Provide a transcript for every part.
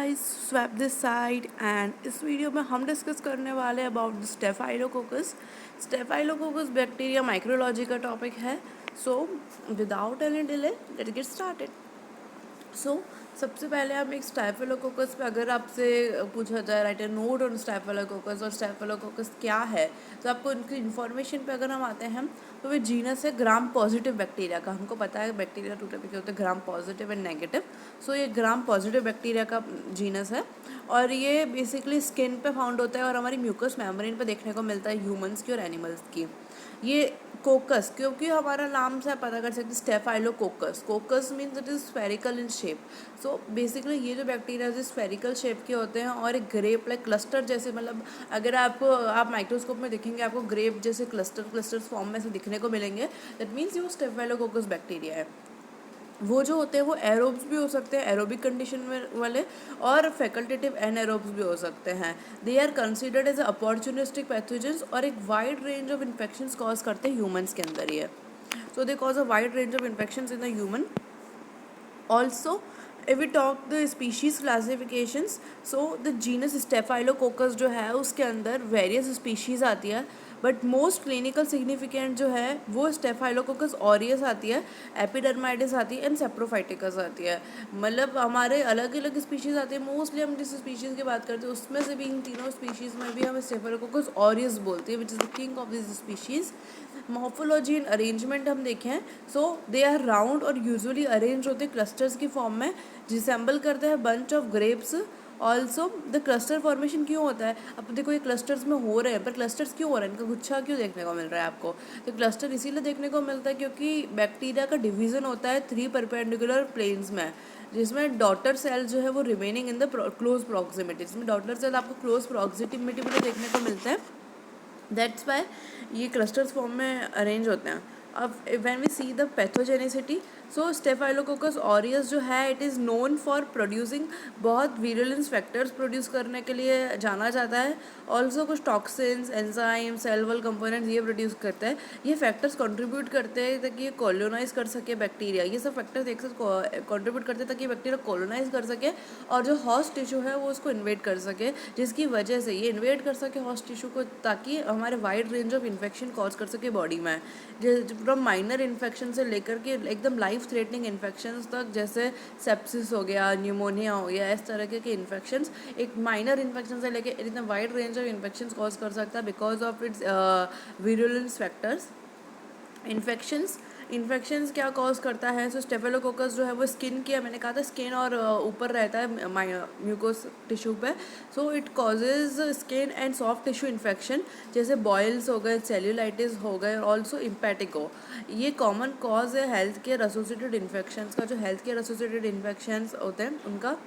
Guys, swap this side and इस video में हम डिस्कस करने वाले हैं about staphylococcus. Staphylococcus bacteria microbiology का टॉपिक है। So without any delay let's get started. So सबसे पहले हम एक स्टेफिलोकोकस पे अगर आपसे पूछा जाए right A note on staphylococcus और स्टेफिलोकोकस क्या है, तो आपको उनकी इन्फॉर्मेशन पे अगर हम आते हैं तो वे जीनस है ग्राम पॉजिटिव बैक्टीरिया का। हमको पता है बैक्टीरिया टू टाइप के होते हैं, ग्राम पॉजिटिव एंड नेगेटिव। सो ये ग्राम पॉजिटिव बैक्टीरिया का जीनस है और ये बेसिकली स्किन पे फाउंड होता है और हमारी म्यूकस मेम्ब्रेन पे देखने को मिलता है ह्यूमंस की और एनिमल्स की। ये कोकस, क्योंकि हमारा नाम से आप पता कर सकते हैं staphylococcus. कोकस means it is spherical in shape. So basically ये जो बैक्टीरिया है स्फेरिकल शेप के होते हैं और एक ग्रेप लाइक क्लस्टर जैसे, मतलब अगर आप माइक्रोस्कोप में देखेंगे आपको ग्रेप जैसे क्लस्टर्स फॉर्म में से दिखने को मिलेंगे। दैट मीन्स ये स्टेफाइलोकोकस बैक्टीरिया है। वो जो होते हैं वो एरोब्स भी हो सकते हैं, एरोबिक कंडीशन में वाले, और फैकल्टेटिव एनएरोब्स भी हो सकते हैं। They are considered as opportunistic pathogens और एक wide range of infections cause करते हैं ह्यूमंस के अंदर ही है। So they cause a wide range of infections in the human also. if we talk the species classifications, so the genus Staphylococcus जो है उसके अंदर various species आती है, बट मोस्ट क्लिनिकल सिग्निफिकेंट जो है वो स्टेफाइलोकोकस ऑरियस आती है, एपिडर्माइडिस आती है एंड सेप्रोफाइटिकस आती है। मतलब हमारे अलग अलग स्पीशीज़ आती है। मोस्टली हम जिस स्पीशीज़ की बात करते हैं उसमें से भी इन तीनों स्पीशीज़ में भी हम स्टेफाइलोकोकस ऑरियस बोलते हैं, which is the king of this species. Morphology and arrangement हम देखें, सो दे आर राउंड और यूजुअली अरेंज होते क्लस्टर्स की फॉर्म में, रिसेंबल करते हैं bunch of grapes. Also the cluster formation क्यों होता है, अब देखो ये क्लस्टर्स में हो रहे हैं, पर क्लस्टर्स क्यों हो रहे हैं, इनका गुच्छा क्यों देखने को मिल रहा है आपको? तो क्लस्टर इसीलिए देखने को मिलता है क्योंकि बैक्टीरिया का डिवीजन होता है 3 परपेंडिकुलर प्लेन्स में, जिसमें डॉटर सेल जो है वो remaining in the close proximity, जिसमें डॉटर सेल आपको क्लोज प्रॉक्सिमिटी में देखने को मिलते हैं। दैट्स वाई ये क्लस्टर्स फॉर्म में अरेंज होते हैं। अब when we see the pathogenicity, so staphylococcus aureus जो है it is known for producing, बहुत वीरुलेंस फैक्टर्स प्रोड्यूस करने के लिए जाना जाता है। ऑल्सो कुछ toxins, enzyme, cell wall components ये प्रोड्यूस करते हैं। ये फैक्टर्स कंट्रीब्यूट करते हैं ताकि ये कॉलोनाइज कर सके बैक्टीरिया। ये सब फैक्टर्स एक साथ कंट्रीब्यूट करते हैं ताकि बैक्टीरिया कॉलोनाइज कर सके और जो हॉस्ट टिश्यू है वो उसको इन्वेड कर सके, जिसकी वजह से ये इन्वेड कर सके हॉस्ट टिश्यू को, ताकि हमारे wide range of infection cause कर सके बॉडी में, फ्रॉम माइनर इन्फेक्शन से लेकर के एकदम लाइफ थ्रेटनिंग इन्फेक्शंस तक, जैसे सेप्सिस हो गया, न्यूमोनिया हो गया, इस तरह के इन्फेक्शंस। एक माइनर इन्फेक्शन से लेकर इतना wide range of infections cause कर सकता है because of its virulence factors. Infections क्या कॉज करता है? सो स्टेफिलोकोकस जो है वो स्किन की, मैंने कहा था स्किन और ऊपर रहता है म्यूकोस टिश्यू पे। So it causes skin and soft tissue infection, जैसे बॉयल्स हो गए, सेल्यूलाइटिस हो गए, ऑल्सो इम्पैटिको। ये कॉमन कॉज है हेल्थ केयर एसोसिएटेड इन्फेक्शंस का। जो हेल्थ केयर एसोसिएटेड इन्फेक्शंस होते हैं उनका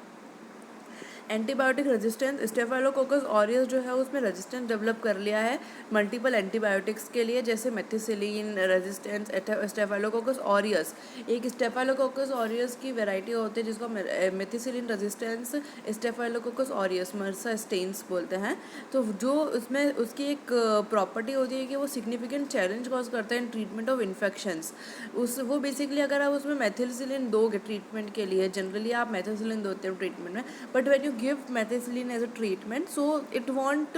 एंटीबायोटिक रेजिस्टेंस, स्टेफाइलोकोकस ऑरियस जो है उसमें रेजिस्टेंस डेवलप कर लिया है मल्टीपल एंटीबायोटिक्स के लिए, जैसे मेथिसिलिन रेजिस्टेंस स्टेफाइलोकोकस ऑरियस। एक स्टेफाइलोकोकस ऑरियस की वैरायटी होती है जिसको methicillin resistance staphylococcus aureus मर्सा stains बोलते हैं। तो जो उसमें उसकी एक प्रॉपर्टी होती है कि वो सिग्निफिकेंट चैलेंज कॉज करता है इन ट्रीटमेंट ऑफ इन्फेक्शंस। वो बेसिकली अगर आप उसमें मेथिसिलिन दोगे ट्रीटमेंट के लिए, जनरली आप मेथिसिलिन देते हो ट्रीटमेंट में, but when you give methicillin as a treatment, so it won't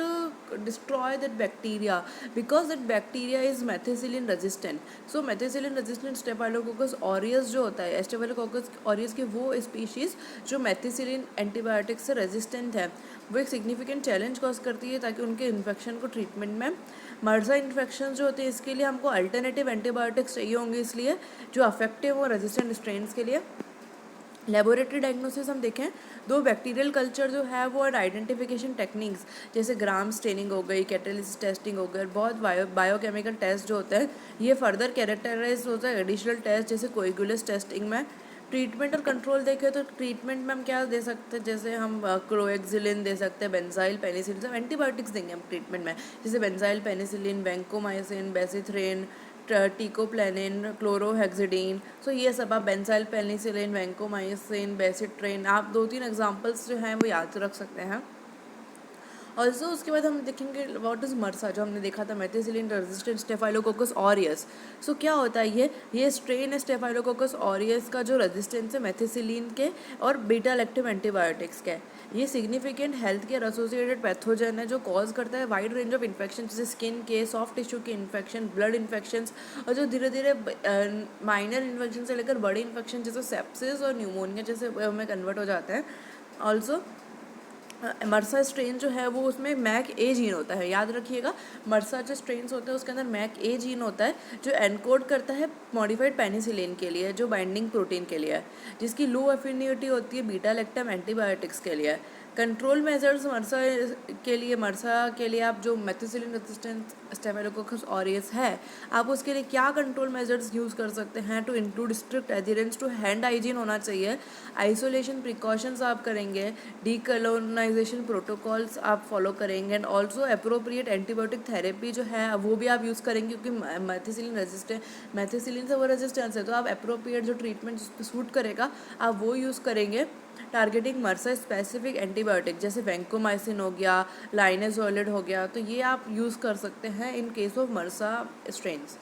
destroy that bacteria because that bacteria is methicillin resistant. So methicillin resistant staphylococcus aureus जो होता है, staphylococcus aureus की वो स्पीशीज़ जो मेथिसिलिन एंटीबायोटिक्स से resistant है, वो एक सिग्निफिकेंट चैलेंज कॉज करती है ताकि उनके इन्फेक्शन को ट्रीटमेंट में। मर्जा इन्फेक्शन जो होते हैं इसके लिए हमको अल्टरनेटिव एंटीबायोटिक्स चाहिए होंगे, इसलिए जो अफेक्टिव हो रेजिस्टेंट स्ट्रेन्स के लिए। लेबोरेटरी डायग्नोसिस हम देखें, दो बैक्टीरियल कल्चर जो है वो और आइडेंटिफिकेशन टेक्निक्स, जैसे ग्राम स्टेनिंग हो गई, कैटेलिसिस टेस्टिंग हो गई, बहुत बायोकेमिकल टेस्ट जो होते हैं ये फर्दर कैरेक्टराइज होता है एडिशनल टेस्ट, जैसे कोएगुलेस टेस्टिंग में। ट्रीटमेंट और कंट्रोल देखें तो ट्रीटमेंट में हम क्या दे सकते हैं, जैसे हम क्लोएक्सिलिन दे सकते हैं, बेंजाइल पेनिसिलिन, सब एंटीबायोटिक्स देंगे हम ट्रीटमेंट में, जैसे बेंजाइल पेनिसिलिन, वैंकोमाइसिन, बेसिथ्रेन, टीकोप्लेनिन, क्लोरोहेक्सिडीन। सो ये सब आप बेंजाइल पेनिसिलिन, वैंकोमाइसिन, बेसिट्रेन, आप 2-3 एग्जांपल्स जो हैं वो याद रख सकते हैं। ऑल्सो उसके बाद हम देखेंगे व्हाट इज़ मर्सा, जो हमने देखा था मेथिसिलिन रेजिस्टेंट स्टेफाइलोकोकस ऑरियस। सो क्या होता है ये स्ट्रेन है स्टेफाइलोकोकस ऑरियस का जो रेजिस्टेंस है मेथिसिलिन के और बीटा लैक्टिव एंटीबायोटिक्स के। ये significant health care associated pathogen है जो कॉज करता है वाइड रेंज ऑफ इन्फेक्शन, जैसे स्किन के, सॉफ्ट टिश्यू के इन्फेक्शन, ब्लड इन्फेक्शंस, और जो धीरे धीरे माइनर इन्फेक्शन से लेकर बड़े इन्फेक्शन जैसे सेप्सिस और न्यूमोनिया जैसे में कन्वर्ट हो जाते हैं। ऑल्सो मर्सा स्ट्रेन जो है वो उसमें मैक ए जीन होता है, याद रखिएगा। मर्सा जो स्ट्रेन्स होते हैं उसके अंदर मैक ए जीन होता है जो एनकोड करता है मॉडिफाइड पेनिसिलिन के लिए, जो बाइंडिंग प्रोटीन के लिए है, जिसकी लो एफिनिटी होती है बीटा लैक्टम एंटीबायोटिक्स के लिए। कंट्रोल मेजर्स मर्सा के लिए आप जो मेथिसिलिन रेजिस्टेंट स्टेफिलोकोकस ऑरियस है, आप उसके लिए क्या कंट्रोल मेजर्स यूज़ कर सकते हैं? To include strict adherence to hand hygiene होना चाहिए, आइसोलेशन प्रिकॉशंस आप करेंगे, डीकोलोनाइजेशन प्रोटोकॉल्स आप फॉलो करेंगे, and also appropriate antibiotic therapy जो है वो भी आप यूज़ करेंगे, क्योंकि मेथिसिलिन से वो रेजिस्टेंस है, तो आप अप्रोप्रिएट जो ट्रीटमेंट जिस पर सूट करेगा आप वो यूज़ करेंगे। टारगेटिंग मर्सा स्पेसिफिक एंटीबायोटिक जैसे वैंकोमाइसिन हो गया, लाइनेसोलिड हो गया, तो ये आप यूज़ कर सकते हैं in case of मर्सा strains.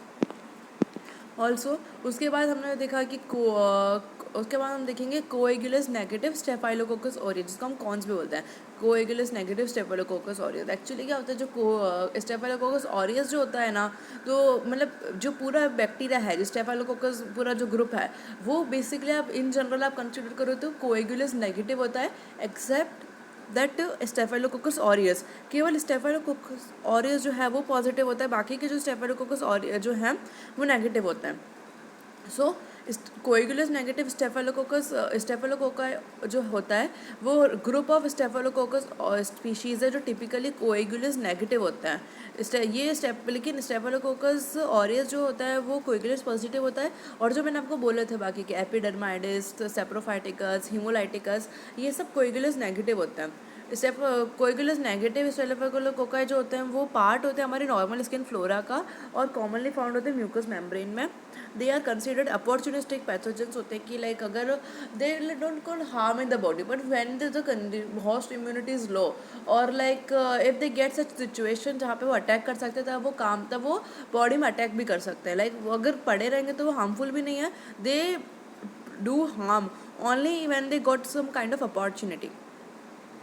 Also उसके बाद हमने देखा कि उसके बाद हम देखेंगे कोएगुलस नेगेटिव स्टेफाइलोकोकस ऑरियस, जिसको हम कॉन्स भी बोलते हैं, कोएगुलस नेगेटिव स्टेफाइलोकोकस ऑरियस। एक्चुअली क्या होता है, जो स्टेफाइलोकोकस ऑरियस जो होता है ना, तो मतलब जो पूरा बैक्टीरिया है, जो स्टेफाइलोकोकस पूरा जो ग्रुप है, वो बेसिकली आप इन जनरल आप कंसिडर करो तो कोएगुलस नेगेटिव होता है, एक्सेप्ट दैट स्टेफाइलोकोकस ऑरियस। केवल स्टेफाइलोकोकस ऑरियस जो है वो पॉजिटिव होता है, बाकी के जो स्टेफाइलोकोकस ऑरियस जो हैं वो नेगेटिव होते हैं। सो कोएगुलस नेगेटिव स्टेफाइलोकोका जो होता है वो ग्रुप ऑफ स्टेफाइलोकोकस स्पीशीज़ है जो टिपिकली कोएगुलस नेगेटिव होता है। लेकिन स्टेफाइलोकोकस ऑरियस जो होता है वो कोएगुलस पॉजिटिव होता है, और जो मैंने आपको बोले थे बाकी के एपिडर्माइडिस, सेप्रोफाइटिकस, हीमोलाइटिकस, ये सब कोएगुलस नेगेटिव होते हैं। कोएगुलस नेगेटिव स्टेफाइलोकोकाई जो होते हैं वो पार्ट होते हैं हमारे नॉर्मल स्किन फ्लोरा का, और कॉमनली फाउंड होते हैं म्यूकस मेम्ब्रेन में। They are considered opportunistic pathogens होते हैं कि लाइक अगर they don't cause harm in the body, but when the host immunity is low और like if they get such situation जहाँ पे वो अटैक कर सकते हैं, तब वो बॉडी में अटैक भी कर सकते हैं। लाइक अगर पड़े रहेंगे तो वो हार्मफुल भी नहीं है, they do harm only when they got some kind of opportunity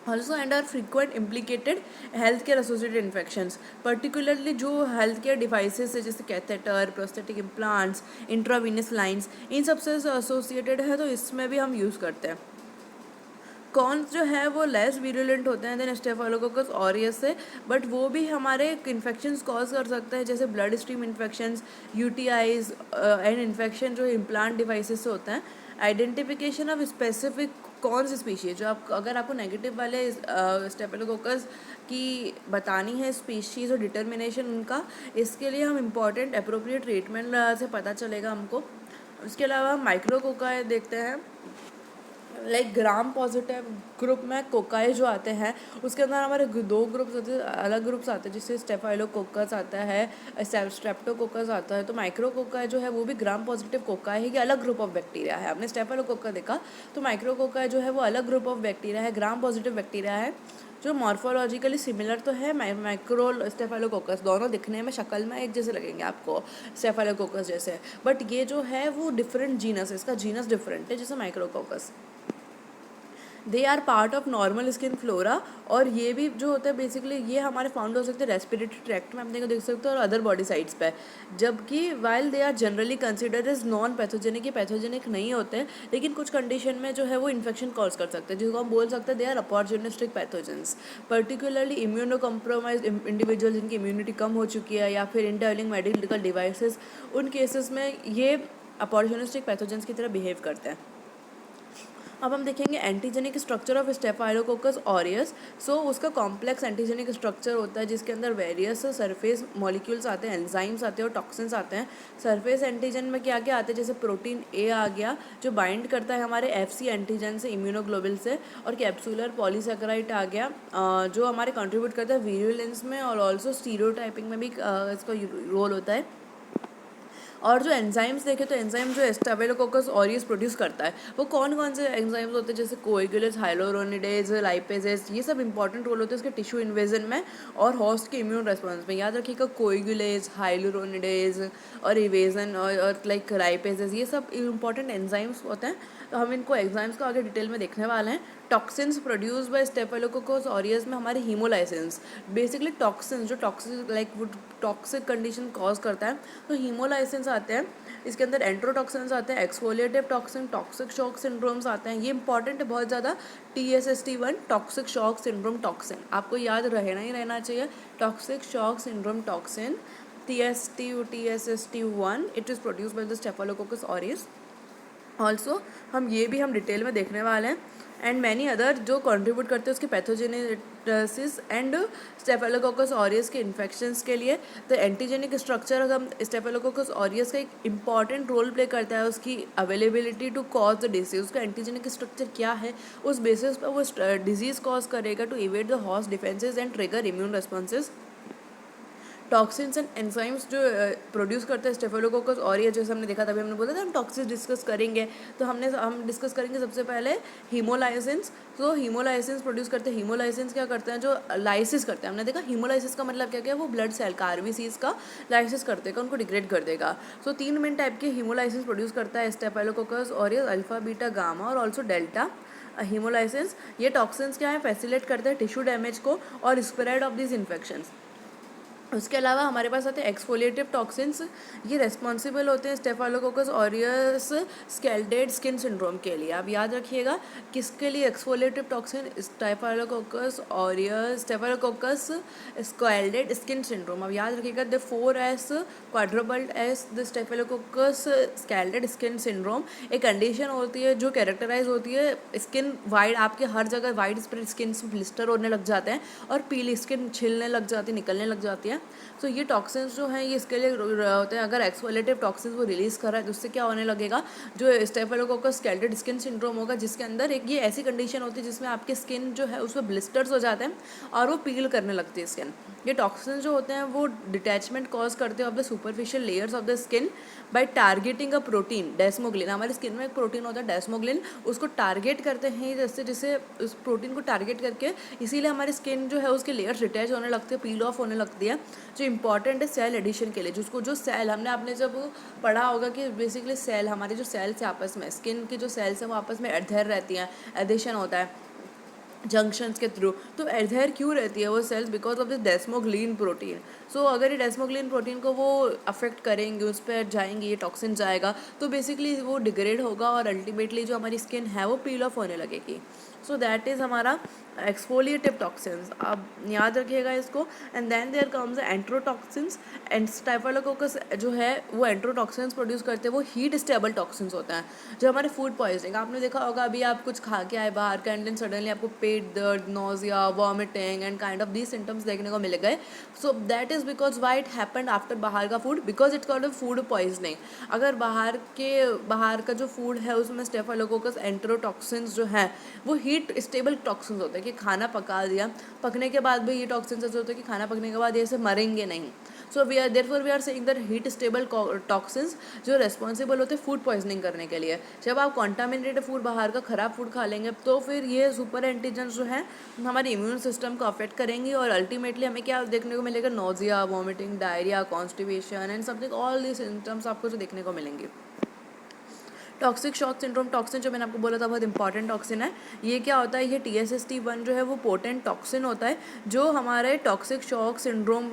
also, and are frequent implicated healthcare associated infections, particularly जो healthcare devices है जैसे catheter, prosthetic implants, intravenous lines, इन सबसे एसोसिएटेड है, तो इसमें भी हम यूज़ करते हैं। कॉन्स जो है वो लेस वीरुलेंट होते हैं देन स्टेफाइलोकोकस ऑरियस से, बट वो भी हमारे इन्फेक्शंस कॉज कर सकते हैं, जैसे blood stream infections, UTIs and infection जो इम्प्लांट डिवाइसेस से होते हैं। आइडेंटिफिकेशन ऑफ स्पेसिफिक कौन सी स्पीशीज, जो आप अगर आपको नेगेटिव वाले स्टेफाइलोकोकस की बतानी है स्पीशीज़ और डिटर्मिनेशन उनका, इसके लिए हम इम्पॉर्टेंट अप्रोप्रिएट ट्रीटमेंट से पता चलेगा हमको। उसके अलावा हम माइक्रोकोकाई देखते हैं, लाइक ग्राम पॉजिटिव ग्रुप में कोकाई जो आते हैं उसके अंदर हमारे दो ग्रुप्स होते हैं, अलग ग्रुप्स आते हैं, जिससे स्टेफाइलोकोकस आता है, स्ट्रेप्टोकोकस आता है। तो माइक्रोकोकाई जो है वो भी ग्राम पॉजिटिव कोकाई है, कि अलग ग्रुप ऑफ बैक्टीरिया है। आपने स्टेफाइलोकोका देखा, तो माइक्रोकोकाई जो है वो अलग ग्रुप ऑफ बैक्टीरिया है, ग्राम पॉजिटिव बैक्टीरिया है, जो मॉर्फोलॉजिकली सिमिलर तो है माइक्रो स्टेफाइलोकोकस, दोनों दिखने में शक्ल में एक जैसे लगेंगे आपको स्टेफाइलोकोकस जैसे, बट ये जो है वो डिफरेंट जीनस है, इसका जीनस डिफरेंट है जैसे micrococcus. They are part of normal skin flora, और ये भी जो होता है बेसिकली ये हमारे फाउंड हो सकते हैं रेस्पिरेटरी ट्रैक्ट में, अपने को देख सकते हो, और अदर बॉडी साइड्स पे, जबकि while they are generally considered as non pathogenic, pathogenic नहीं होते हैं, लेकिन कुछ कंडीशन में जो है वो इन्फेक्शन कॉज कर सकते हैं, जिसको हम बोल सकते हैं they are opportunistic pathogens, particularly immuno compromise individual जिनकी इम्यूनिटी कम हो चुकी है, या फिर इंटरलिंक मेडिकल डिवाइसेस, उन केसेस में ये अपॉर्चुनिस्टिक पैथोजेंस की तरह बिहेव करते हैं। अब हम देखेंगे antigenic structure of staphylococcus aureus. So उसका कॉम्प्लेक्स एंटीजेनिक स्ट्रक्चर होता है जिसके अंदर वेरियस सरफेस मॉलिक्यूल्स आते हैं, एंजाइम्स आते हैं और टॉक्सिन्स आते हैं। सरफेस एंटीजन में क्या क्या आते हैं, जैसे प्रोटीन ए आ गया जो बाइंड करता है हमारे एफसी एंटीजन से, इम्यूनोग्लोबिन से, और कैप्सूलर पॉलीसेकेराइड आ गया जो हमारे कंट्रीब्यूट करता है वीरुलेंस में, और ऑल्सो स्टीरियोटाइपिंग में भी इसका रोल होता है। और जो एंजाइम्स देखें तो एंजाइम जो स्टेफिलोकोकस ऑरियस प्रोड्यूस करता है वो कौन कौन से एंजाइम्स होते हैं, जैसे कोएगुलेज, हाइलोरोनिडेज, लाइपेजेस, ये सब इंपॉर्टेंट रोल होते हैं इसके टिश्यू इन्वेजन में और होस्ट के इम्यून रेस्पॉन्स में। याद रखिएगा कोएगुलेज, हाइलोरोनिडेज और इवेजन और लाइक लाइपेजेस, ये सब इंपॉर्टेंट एंजाइम्स होते हैं। तो हम इनको एंजाइम्स को आगे डिटेल में देखने वाले हैं। Toxins produce by staphylococcus aureus में हमारे हीमोलाइसिन्स, बेसिकली टॉक्सिन्स जो टॉक्सिक लाइक वो टॉक्सिक कंडीशन कॉज करता है, तो हीमोलाइसिन्स आते हैं। इसके अंदर एंट्रोटॉक्सिन्स आते हैं, exfoliative toxin, toxic shock syndromes आते हैं। ये इंपॉर्टेंट है बहुत ज़्यादा, TSST1 toxic shock syndrome toxin, आपको याद रहना ही रहना चाहिए। Toxic shock syndrome toxin TSST1 it is produce by the staphylococcus aureus. Also हम डिटेल में देखने वाले हैं। एंड मैनी अदर जो कंट्रीब्यूट करते हैं उसके पैथोजेनेसिस एंड स्टेफिलोकोकस ऑरियस के इन्फेक्शंस के लिए। तो एंटीजेनिक स्ट्रक्चर हम स्टेफिलोकोकस ऑरियस का एक इंपॉर्टेंट रोल प्ले करता है उसकी availability to cause the disease. उसका एंटीजेनिक स्ट्रक्चर क्या है, उस बेसिस पर वो डिजीज कॉज करेगा to evade the host defenses and trigger immune responses. Toxins and enzymes जो प्रोड्यूस करते हैं स्टेफिलोकोकस ऑरियस, जैसे हमने देखा था, अभी हमने बोला था हम टॉक्सिन्स डिस्कस करेंगे, तो हम डिस्कस करेंगे सबसे पहले हीमोलाइसिन्स। तो हीमोलाइसिन्स प्रोड्यूस करते हैं। हीमोलाइसिन्स क्या करते हैं, जो लाइसिस करते हैं, हमने देखा हीमोलाइसिस का मतलब क्या क्या, वो ब्लड सेल का आरबीसीज का लाइसिस कर देगा, उनको डिग्रेड कर देगा। सो 3 मेन टाइप के हीमोलाइसिस प्रोड्यूस करता है staphylococcus aureus, alpha, beta, gamma और ऑल्सो डेल्टा हीमोलाइसिस। ये टॉक्सिन्स क्या है, फैसिलेट करते हैं टिश्यू डैमेज को और स्प्रेड ऑफ दिस इन्फेक्शंस। उसके अलावा हमारे पास आते हैं एक्सफोलिएटिव टॉक्सिन्स, ये रेस्पॉन्सिबल होते हैं staphylococcus aureus scalded skin syndrome के लिए। आप याद रखिएगा किसके लिए exfoliative toxin, staphylococcus aureus, staphylococcus scalded skin syndrome. अब याद रखिएगा the 4S quadruple S the staphylococcus scalded skin syndrome एक कंडीशन होती है जो कैरेक्टराइज होती है स्किन वाइड, आपके हर जगह वाइड स्प्रेड स्किन से ब्लिस्टर होने लग जाते हैं और पीली स्किन छिलने लग जाती है, निकलने लग जाती है। सो ये टॉक्सिन्स जो हैं ये इसके लिए होते हैं। अगर एक्सफोलिएटिव टॉक्सिन्स वो रिलीज़ कर रहा है तो उससे क्या होने लगेगा, जो स्टेफिलोकोकस स्कैल्डेड स्किन सिंड्रोम होगा, जिसके अंदर एक ये ऐसी कंडीशन होती है जिसमें आपकी स्किन जो है उसमें ब्लिस्टर्स हो जाते हैं और वो पील करने लगती है स्किन। ये टॉक्सिन्स जो होते हैं वो डिटैचमेंट कॉज करते हैं of the superficial layers of the skin by targeting a protein desmoglein. हमारी स्किन में एक प्रोटीन होता है डेस्मोग्लिन, उसको टारगेट करते हैं, जैसे जैसे उस प्रोटीन को टारगेट करके इसीलिए हमारी स्किन जो है उसके लेयर्स डिटैच होने लगती है, पील ऑफ होने लगती है, जो इंपॉर्टेंट है सेल एडिशन के लिए। जिसको जो सेल आपने जब पढ़ा होगा कि बेसिकली सेल, हमारे जो सेल्स है आपस में, स्किन की जो सेल्स हैं वो आपस में एडहेर रहती हैं, एडिशन होता है जंक्शंस के थ्रू। तो एडहेर क्यों रहती है वो cells, because of this desmoglein protein. So अगर ये डेस्मोग्लिन प्रोटीन को वो अफेक्ट करेंगे, उस पर जाएंगे, ये टॉक्सिन जाएगा, तो बेसिकली वो डिग्रेड होगा और अल्टीमेटली जो हमारी स्किन है वो पील ऑफ होने लगेगी। सो दैट इज़ हमारा एक्सफोलिएटिव टॉक्सिन्स, आप याद रखिएगा इसको। And then there comes enterotoxins. And staphylococcus जो है वो एंट्रोटॉक्सिन्स प्रोड्यूस करते हैं, वो हीट स्टेबल टॉक्सिन्स होते हैं जो हमारे फूड पॉइजनिंग, आपने देखा होगा अभी आप कुछ खा के आए बाहर का एंड देन सडनली आपको पेट दर्द, nausea, vomiting and kind of these symptoms देखने को मिल गए। सो that is because why it happened after बाहर का food, because it's called food poisoning. अगर बाहर का जो फूड है उसमें स्टेफिलोकोकस एंट्रोटॉक्सिन्स जो है वो हीट स्टेबल टॉक्सिन्स होते हैं कि खाना पका दिया, पकने के बाद भी ये टॉक्सिन्स ऐसे होते हैं कि खाना पकने के बाद ये ऐसे मरेंगे नहीं। So we are saying that heat stable toxins जो रेस्पॉन्सिबल होते हैं फूड पॉइजनिंग करने के लिए। जब आप कॉन्टामिनेटेड फूड, बाहर का ख़राब फूड खा लेंगे तो फिर ये सुपर एंटीजन्स जो हैं हमारे इम्यून सिस्टम को अफेक्ट करेंगी और अल्टीमेटली हमें क्या देखने को मिलेगा, nausea, vomiting, diarrhoea, constipation and something, all these symptoms आपको जो देखने को मिलेंगे। टॉक्सिक शॉक सिंड्रोम टॉक्सिन जो मैंने आपको बोला था बहुत इंपॉर्टेंट टॉक्सिन है। ये क्या होता है, ये TSST1 जो है वो पोटेंट टॉक्सिन होता है जो हमारे toxic shock syndrome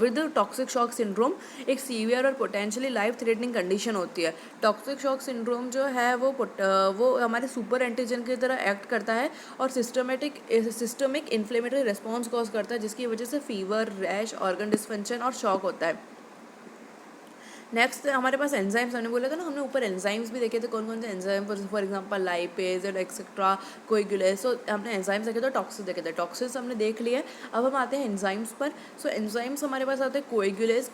with toxic shock syndrome एक सीवियर और पोटेंशियली लाइफ थ्रेटनिंग कंडीशन होती है। टॉक्सिक शॉक सिंड्रोम जो है वो हमारे सुपर एंटीजन की तरह एक्ट करता है और सिस्टमिक इन्फ्लेमेटरी रिस्पॉन्स कॉज करता है, जिसकी वजह से फीवर, रैश, ऑर्गन डिस्फंक्शन और शॉक होता है। नेक्स्ट हमारे पास एंजाइम्स, हमने बोला था ना, हमने ऊपर एंजाइम्स भी देखे थे कौन कौन से enzyme, for example lipase and etcetera, coagulase. So हमने एंजाइम्स देखे थे, टॉक्सिस देखे थे, टॉक्सिस हमने देख लिए। अब हम आते हैं एंजाइम्स पर। सो एंजाइम्स हमारे पास आते हैं कोएगुलेज।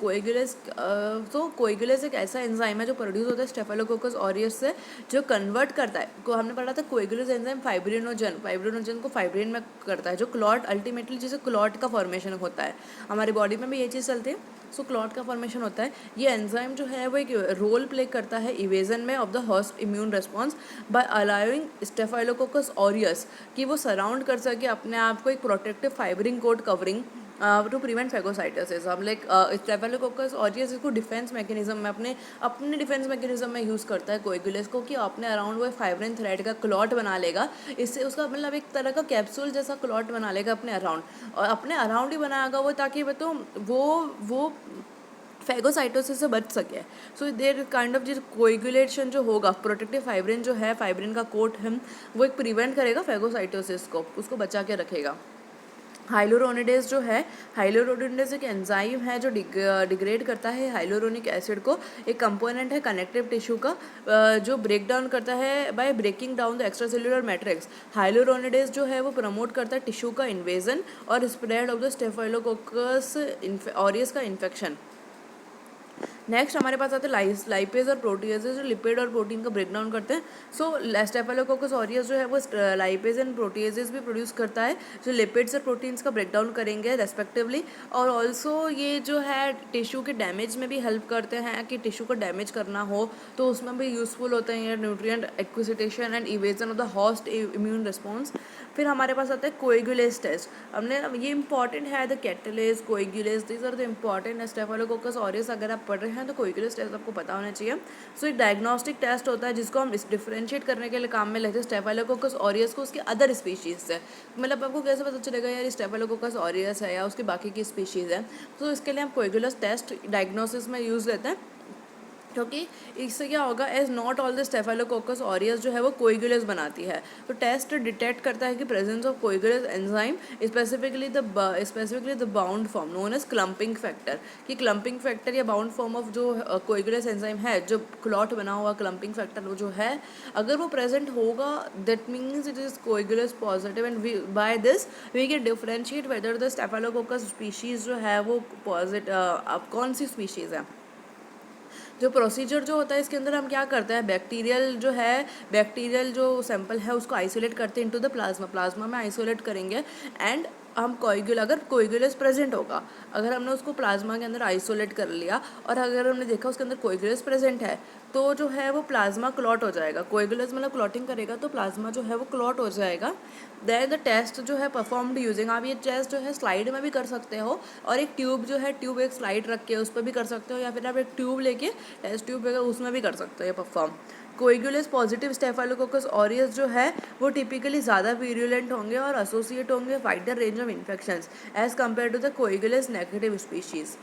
तो कोएगुलेज एक ऐसा एंजाइम है जो प्रोड्यूस होता है स्टेफिलोकोकस ऑरियस से, जो कन्वर्ट करता है, को हमने पढ़ा था कोएगुलेज एंजाइम फाइब्रिनोजन को फाइब्रिन में करता है, जो क्लॉट अल्टीमेटली जैसे क्लॉट का फॉर्मेशन होता है। हमारी बॉडी में भी ये चीज़ चलती है। सो क्लॉट का फॉर्मेशन होता है। ये एंजाइम जो है वो एक रोल प्ले करता है इवेजन में of the host immune response by allowing staphylococcus aureus कि वो सराउंड कर सके अपने आप को एक protective fibrin coat covering to prevent phagocytosis. हम लाइक स्टेफाइलोकोकस ऑरियस इसको डिफेंस मैकेनिज्म में अपने डिफेंस मैकेनिज्म में यूज़ करता है कोएगुलेस को कि अपने अराउंड वो फाइब्रिन थ्रेड का क्लॉट बना लेगा। इससे उसका मतलब एक तरह का कैप्सूल जैसा क्लॉट बना लेगा अपने अराउंड, और अपने अराउंड ही बनाएगा वो ताकि वो फैगोसाइटोसिस से बच सके। सो देर काइंड ऑफ जो कोएगुलेशन जो होगा, प्रोटेक्टिव फाइब्रिन जो है, फाइब्रिन का कोट है, वो एक प्रिवेंट करेगा फैगोसाइटोसिस को, उसको बचा के रखेगा। हाइलोरोनिडेज जो है, हाइलोरोनिडेज एक एंजाइम है जो डिग्रेड करता है हाइलोरोनिक एसिड को। एक कंपोनेंट है कनेक्टिव टिश्यू का जो ब्रेक डाउन करता है by breaking down the extra cellular matrix. Hyaluronidase जो है वो प्रमोट करता है टिश्यू का इन्वेजन और spread of the staphylococcus aureus का इन्फेक्शन। नेक्स्ट हमारे पास आते हैं लाइपेज और प्रोटीएजेज जो लिपिड और प्रोटीन का ब्रेक डाउन करते हैं। सो स्टेफाइलोकोकस ऑरियस जो है वो लाइपेज एंड प्रोटीएजेज भी प्रोड्यूस करता है जो लिपिड्स और प्रोटीन्स का ब्रेक डाउन करेंगे रेस्पेक्टिवली। और ऑल्सो ये जो है टिश्यू के डैमेज में भी हेल्प करते हैं कि टिश्यू को डैमेज करना हो तो उसमें भी यूजफुल होते हैं ये nutrient acquisition and evasion of the host immune response. फिर हमारे पास आता है कोएगुलेज टेस्ट। हमने ये इंपॉर्टेंट है, the catalase, coagulase, these are the important staphylococcus aureus अगर आप पढ़ रहे हैं तो कोएगुलेज टेस्ट आपको पता होना चाहिए। सो एक डायग्नोस्टिक टेस्ट होता है जिसको हम डिफरेंशिएट करने के लिए काम में लेते हैं स्टेफाइलोकोकस ऑरियस को उसके अदर स्पीशीज से। मतलब आपको कैसे पता चलेगा यार स्टेफाइलोकोकस ऑरियस है या उसकी बाकी की स्पीशीज़ है, तो इसके लिए हम कोएगुलेज टेस्ट डायग्नोसिस में यूज़ लेते हैं। क्योंकि इससे क्या होगा, as not all the staphylococcus aureus जो है वो कोएगुलेज बनाती है, तो टेस्ट डिटेक्ट करता है कि presence of coagulase enzyme specifically the bound form known as clumping factor, कि क्लम्पिंग फैक्टर या बाउंड फॉर्म ऑफ जो कोएगुलेज एंजाइम है, जो क्लॉट बना हुआ क्लम्पिंग फैक्टर वो जो है अगर वो प्रेजेंट होगा that means it is coagulase positive and by this we can differentiate whether the staphylococcus species जो है वो पॉजिटिव अब कौन सी स्पीशीज़ है। जो प्रोसीजर जो होता है इसके अंदर हम क्या करते हैं, बैक्टीरियल जो सैंपल है उसको आइसोलेट करते हैं इनटू द प्लाज्मा में आइसोलेट करेंगे एंड हम अगर कोएगुलेज प्रेजेंट होगा, अगर हमने उसको प्लाज्मा के अंदर आइसोलेट कर लिया और अगर हमने देखा उसके अंदर कोएगुलेज प्रेजेंट है तो जो है वो प्लाज्मा क्लॉट हो जाएगा। कोएगुलेज मतलब क्लॉटिंग करेगा तो प्लाज्मा जो है वो क्लॉट हो जाएगा। देन द टेस्ट जो है परफॉर्म्ड यूजिंग, आप ये टेस्ट जो है स्लाइड में भी कर सकते हो और एक ट्यूब जो है एक स्लाइड रख के उस पर भी कर सकते हो, या फिर आप एक ट्यूब लेके टेस्ट ट्यूब लेकर उसमें भी कर सकते हो ये परफॉर्म। कोएगुलेज पॉजिटिव स्टेफाइलोकोकस ऑरियस जो है वो टिपिकली ज़्यादा वीरुलेंट होंगे और एसोसिएट होंगे wider range of infections as compare to the coagulase negative species.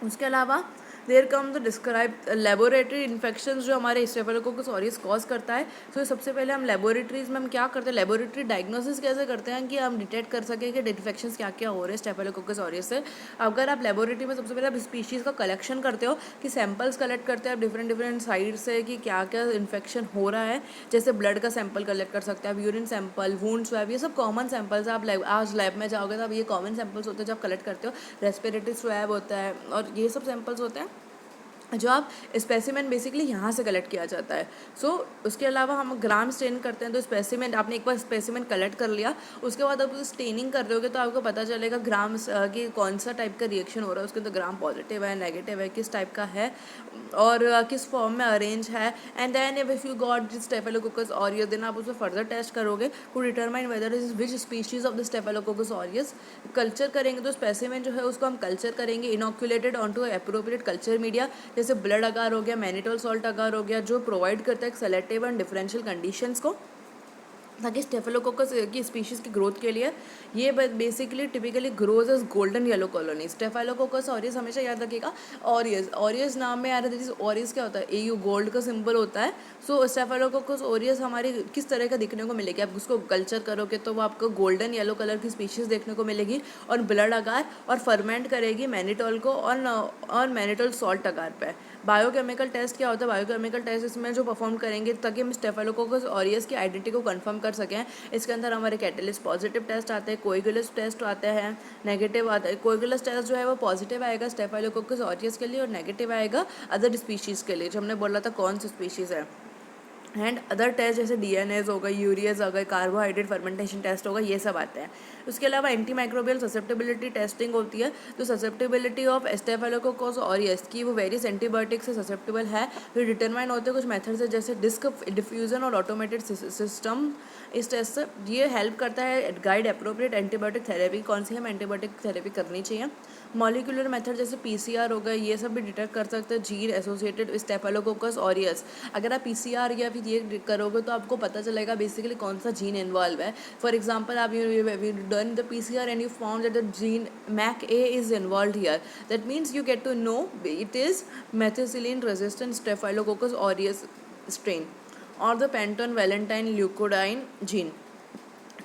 उसके अलावा there come the describe laboratory infection जो हमारे स्टेफाइलोकोकस ऑरियस कॉज करता है। तो सबसे पहले हम लेबोरेटरीज में हम क्या करते हैं, लेबोरेटरी डायग्नोसिस कैसे करते हैं कि हम डिटेक्ट कर सकें कि इन्फेक्शंस क्या क्या हो रहे हैं स्टेफाइलोकोकस ऑरियस से। अगर आप लेबोरेटरी में सबसे पहले आप स्पीशीज़ का कलेक्शन करते हो कि सैंपल्स कलेक्ट करते हैं आप डिफरेंट साइड से कि क्या क्या इन्फेक्शन हो रहा है, जैसे ब्लड का सैंपल कलेक्ट कर सकते हैं आप, यूरिन सैंपल, वुंड स्वैब, ये सब कॉमन सैंपल्स आप आज लैब में जाओगे तो आप ये कॉमन सैंपल्स होते हैं जो आप कलेक्ट करते हो। रेस्पिरेटरी स्वैब होता है और ये सब सैंपल्स होते हैं जो आप स्पेसिमेन बेसिकली यहाँ से कलेक्ट किया जाता है। सो उसके अलावा हम ग्राम स्टेन करते हैं, तो स्पेसिमेन आपने एक बार स्पेसिमेन कलेक्ट कर लिया उसके बाद आप स्टेनिंग कर रहे होगे तो आपको पता चलेगा ग्राम कि कौन सा टाइप का रिएक्शन हो रहा है उसके अंदर, ग्राम पॉजिटिव है नेगेटिव है किस टाइप का है और किस फॉर्म में अरेंज है। And then if you got this staphylococcus aureus then आप उसमें फर्दर टेस्ट करोगे to determine whether is which species of the staphylococcus aureus. Culture करेंगे तो स्पेसिमेन जो है उसको हम कल्चर करेंगे inoculated on to appropriate culture media, जैसे ब्लड अगार हो गया, मैनिटोल सॉल्ट अगार हो गया, जो प्रोवाइड करता है सेलेक्टिव एंड डिफरेंशियल कंडीशंस को ताकि स्टेफाइलोकोकस की स्पीशीज़ की ग्रोथ के लिए। ये basically typically grows as golden yellow colony. Staphylococcus aureus हमेशा याद रखिएगा, ऑरियस नाम में आ रहा है, ऑरियस क्या होता है, एयू गोल्ड का सिंबल होता है। सो स्टेफाइलोकोकस ऑरियस हमारी किस तरह का दिखने को मिलेगी, आप उसको कल्चर करोगे तो वो आपको गोल्डन येलो कलर की स्पीशीज़ देखने को मिलेगी और ब्लड अगार और फर्मेंट करेगी मैनिटोल को और मैनिटोल सॉल्ट अगार पे। बायोकेमिकल टेस्ट क्या होता है, बायोकेमिकल टेस्ट इसमें जो परफॉर्म करेंगे ताकि हम स्टेफाइलोकोकस ऑरियस की आइडेंटिटी को कंफर्म कर सकें। इसके अंदर हमारे कैटलिस्ट पॉजिटिव टेस्ट आते हैं, कोएगुलेज टेस्ट आते हैं, नेगेटिव आता है। कोएगुलेज टेस्ट जो है वो पॉजिटिव आएगा स्टेफाइलोकोकस ऑरियस के लिए और नेगेटिव आएगा अदर स्पीशीज़ के लिए, जो हमने बोला था कौन सी स्पीशीज़ है। एंड अदर टेस्ट जैसे डीएनएज हो गए, यूरियाज हो गए, कार्बोहाइड्रेट फर्मेंटेशन टेस्ट होगा, ये सब आते हैं। उसके अलावा एंटी माइक्रोबियल ससेप्टेबिलिटी टेस्टिंग होती है। तो ससेप्टेबिलिटी ऑफ स्टेफिलोकोकस ऑरियस की वो वेरियस एंटीबायोटिक से ससेप्टेबल है, तो डिटरमाइन होते हैं कुछ मेथड से, जैसे डिस्क डिफ्यूजन और ऑटोमेटेड सिस्टम। इस टेस्ट से ये हेल्प करता है गाइड अप्रोप्रिएट एंटीबायोटिक थेरेपी, कौन सी हमें एंटीबायोटिक थेरेपी करनी चाहिए। मॉलिक्यूलर मेथड जैसे पीसीआर हो गए, ये सब भी डिटेक्ट कर सकते हैं जीन एसोसिएटेड स्टेफिलोकोकस ऑरियस। अगर आप पीसीआर या फिर ये करोगे तो आपको पता चलेगा बेसिकली कौन सा जीन इन्वॉल्व है। फॉर एग्जाम्पल आप you done the PCR and you found that the gene mec A is involve here, that means you get to know it is methicillin resistant staphylococcus aureus strain और the Panton Valentine leukocidin gene.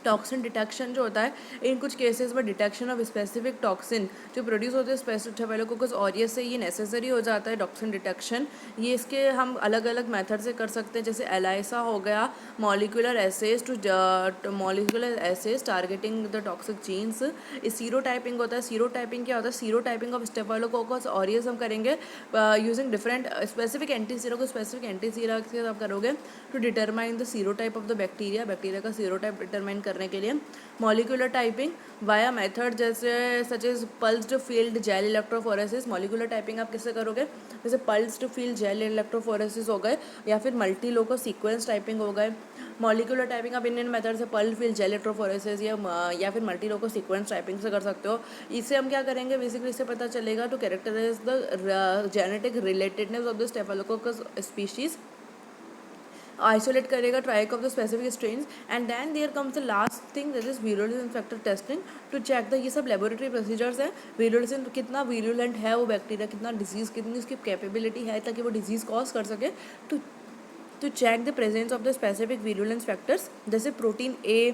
Toxin detection जो होता है, इन कुछ cases में detection of specific toxin जो produce होते हैं स्टेफिलोकोकस ऑरियस से, ये नेसेसरी हो जाता है टॉक्सिन डिटेक्शन। ये इसके हम अलग अलग मेथड से कर सकते हैं, जैसे एलाइसा हो गया, molecular assays to molecular assays targeting the toxic genes. Serotyping होता है। सीरो टाइपिंग क्या होता है? Serotyping of staphylococcus aureus हम करेंगे यूजिंग डिफरेंट स्पेसिफिक एंटी सीरा को स्पेसिफिक एंटी सीरा के आप करोगे to determine the serotype of the bacteria, bacteria का सीरो टाइप डिटरमाइन करने के लिए। मॉलिक्यूलर टाइपिंग वाया मेथड जैसे such as pulsed field gel electrophoresis. Molecular typing आप किससे करोगे? जैसे पल्स्ड फील्ड जेल इलेक्ट्रोफोरेसिस हो गए, या फिर मल्टी लोको सीक्वेंस टाइपिंग हो गए। मॉलिक्यूलर टाइपिंग आप इंडियन मेथड से पल्स्ड फील्ड जेल इलेक्ट्रोफोरेसिस या फिर मल्टी लोको सीक्वेंस टाइपिंग से कर सकते हो। इससे हम क्या करेंगे? बेसिकली इससे पता चलेगा to characterize the genetic relatedness of the staphylococcus species, isolate करेगा trike of the specific strains, and then there comes the last thing that is virulence factor testing to check the, ये सब laboratory procedures है। वीरुलेंस कितना वीरुलेंट है वो bacteria, कितना disease, कितनी उसकी कैपेबिलिटी है ताकि वो डिजीज़ कॉज कर सके, to check the presence of the specific virulence factors जैसे प्रोटीन ए,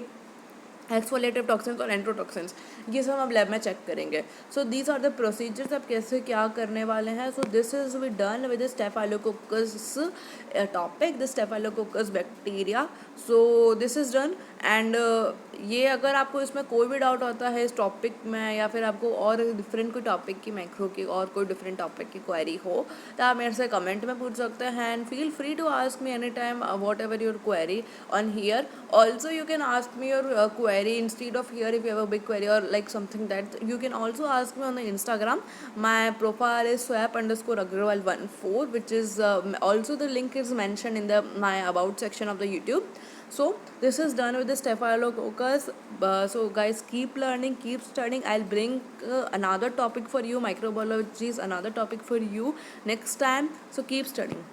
एक्सफोलेटिव टॉक्सिन्स और एंट्रोटॉक्सिन्स, ये सब हम लैब में चेक करेंगे। So these are the procedures, आप कैसे क्या करने वाले हैं। So this is we done with staphylococcus topic, the staphylococcus bacteria. So this is done, and ये अगर आपको इसमें कोई भी डाउट होता है इस टॉपिक में, या फिर आपको और डिफरेंट कोई टॉपिक की मैक्रो की और कोई डिफरेंट टॉपिक की क्वेरी हो, तो आप मेरे से कमेंट में पूछ सकते हैं, and feel free to ask me any time whatever your query on here. Also you can ask me your query instead of here if you have a big query or like something that you can also ask me on the Instagram. My profile is swap_agrawal14, which is also the link is mentioned in the my about section of the YouTube. So this is done with the staphylococcus. So guys, keep learning, keep studying. I'll bring another topic for you, microbiology is another topic for you next time, so keep studying.